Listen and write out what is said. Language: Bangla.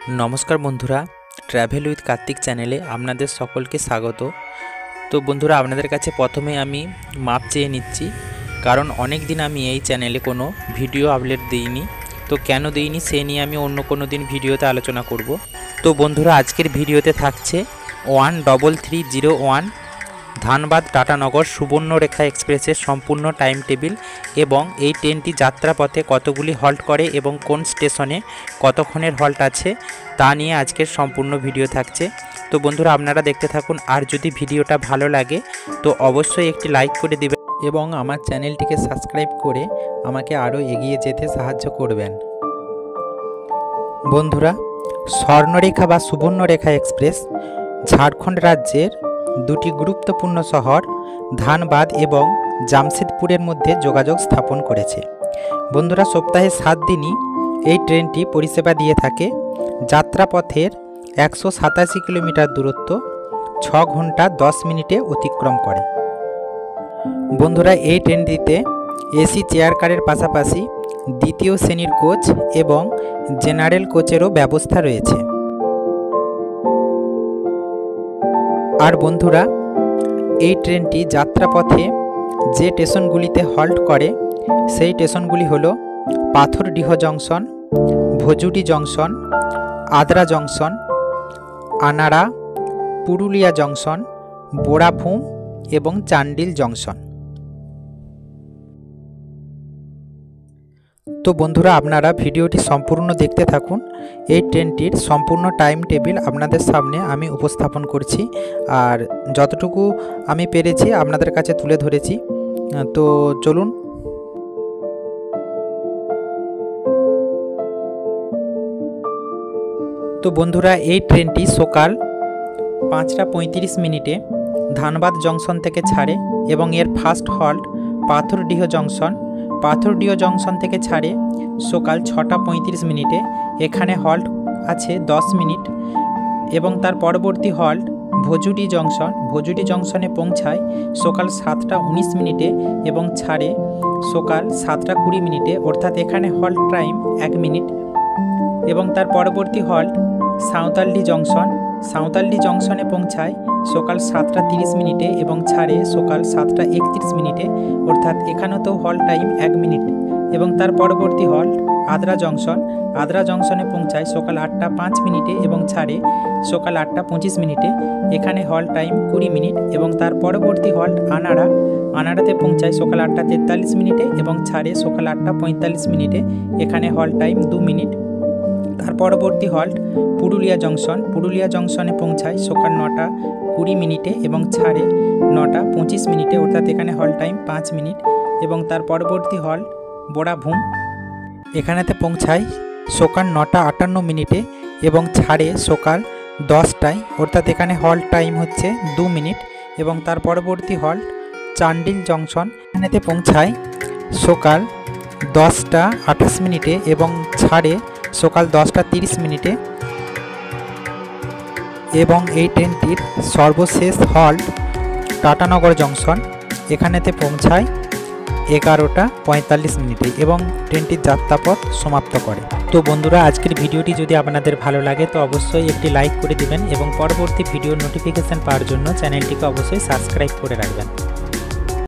नमस्कार बंधुरा ट्रैवल उइथ कार्तिक चैनेले आपनादेर सकलके स्वागत। तो बंधुरा आपनादेर काछे प्रथमे आमी माप चेये निच्छि, कारण अनेक दिन आमी एई चैनेले कोनो भिडियो आपलोड दिइनि। तो केन दिइनि सेई निये आमी अन्य कोनो दिन भिडियोते आलोचना करब। तो बंधुरा आजकेर भिडियोते थाकछे 13301 धानबाद टाटानगर सुवर्णरेखा एक्सप्रेसের सम्पूर्ण टाइम टेबिल एवं এই ট্রেনটি যাত্রাপথে কতগুলি হল্ট করে এবং কোন স্টেশনে কতক্ষণের হল্ট আছে তা নিয়ে আজকের সম্পূর্ণ ভিডিও থাকছে। তো বন্ধুরা আপনারা দেখতে থাকুন, আর যদি ভিডিওটা ভালো লাগে তো অবশ্যই একটি লাইক করে দিবেন এবং আমার চ্যানেলটিকে সাবস্ক্রাইব করে আমাকে আরও এগিয়ে যেতে সাহায্য করবেন। বন্ধুরা, স্বর্ণরেখা বা সুবর্ণরেখা এক্সপ্রেস ঝাড়খণ্ড রাজ্যের দুটি গুরুত্বপূর্ণ শহর ধানবাদ এবং জামশেদপুরের মধ্যে যোগাযোগ স্থাপন করেছে। বন্ধুরা, সপ্তাহে 7 দিনই এই ট্রেনটি পরিষেবা দিয়ে থাকে। যাত্রাপথের 187 কিলোমিটার দূরত্ব 6 ঘন্টা 10 মিনিটে অতিক্রম করে। বন্ধুরা, এই ট্রেনটিতে এসি চেয়ার কারের পাশাপাশি দ্বিতীয় শ্রেণীর কোচ এবং জেনারেল কোচেরও ব্যবস্থা রয়েছে। আর বন্ধুরা, এই ট্রেনটি যাত্রাপথে যে স্টেশনগুলিতে হল্ট করে সেই স্টেশনগুলি হলো Pathardih junction, Bhojudih junction, Adra junction, Anara, Purulia junction, Borabhum এবং চান্ডিল জংশন। তো বন্ধুরা, আপনারা ভিডিওটি সম্পূর্ণ দেখতে থাকুন। এই ট্রেনটির সম্পূর্ণ টাইম টেবিল আপনাদের সামনে আমি উপস্থাপন করছি, আর যতটুকু আমি পেরেছি আপনাদের কাছে তুলে ধরেছি। তো চলুন। তো বন্ধুরা, এই ট্রেনটি সকাল 5টা 35 মিনিটে ধানবাদ জংশন থেকে ছাড়ে এবং এর ফার্স্ট হল্ট পাথরডিহ জংশন। পাথরডিহ জংশন থেকে ছাড়ে সকাল 6টা 35 মিনিটে। এখানে হল্ট আছে 10 মিনিট এবং তার পরবর্তী হল্ট ভজুডি জংশন। ভজুডি জংশনে পৌঁছায় সকাল 7টা 19 মিনিটে এবং ছাড়ে সকাল 7টা 20 মিনিটে, অর্থাৎ এখানে হল্ট টাইম 1 মিনিট। এবং তার পরবর্তী হল্ট সাঁওতালডি জংশন। সাঁওতালডি জংশনে পৌঁছায় সকাল 7টা 30 মিনিটে এবং ছাড়ে সকাল 7টা 31 মিনিটে, অর্থাৎ এখানেও হল্ট টাইম 1 মিনিট। এবং তার পরবর্তী হল্ট আদ্রা জংশন। আদ্রা জংশনে পৌঁছায় সকাল 8টা 5 মিনিটে এবং ছাড়ে সকাল 8টা 25 মিনিটে। এখানে হল্ট টাইম 20 মিনিট। এবং তার পরবর্তী হল্ট আনাড়া। আনাড়াতে পৌঁছায় সকাল 8টা 43 মিনিটে এবং ছাড়ে সকাল 8টা 45 মিনিটে। এখানে হল্ট টাইম 2 মিনিট। তার পরবর্তী হল্ট পুরুলিয়া জংশন। পুরুলিয়া জংশনে পৌঁছায় সকাল 9টা 20 মিনিটে এবং ছাড়ে 9টা 25 মিনিটে, অর্থাৎ এখানে হল্ট টাইম 5 মিনিট। এবং তার পরবর্তী হল্ট বোড়াভূম। এখানেতে পৌঁছায় সকাল 9টা 58 মিনিটে এবং ছাড়ে সকাল 10টায়, অর্থাৎ এখানে হল্ট টাইম হচ্ছে 2 মিনিট। এবং তার পরবর্তী হল্ট চান্ডিল জংশন। এখানেতে পৌঁছায় সকাল 10টা 28 মিনিটে এবং ছাড়ে সকাল 10টা 30 মিনিটে। এবং এই ট্রেনটির সর্বশেষ হল্ট টাটানগর জংশন। এখানেতে পৌঁছায় 11টা 45 মিনিটে এবং ট্রেনটির যাত্রাপথ সমাপ্ত করে। তো বন্ধুরা, আজকের ভিডিওটি যদি আপনাদের ভালো লাগে তো অবশ্যই একটি লাইক করে দিবেন এবং পরবর্তী ভিডিওর নোটিফিকেশান পাওয়ার জন্য চ্যানেলটিকে অবশ্যই সাবস্ক্রাইব করে রাখবেন।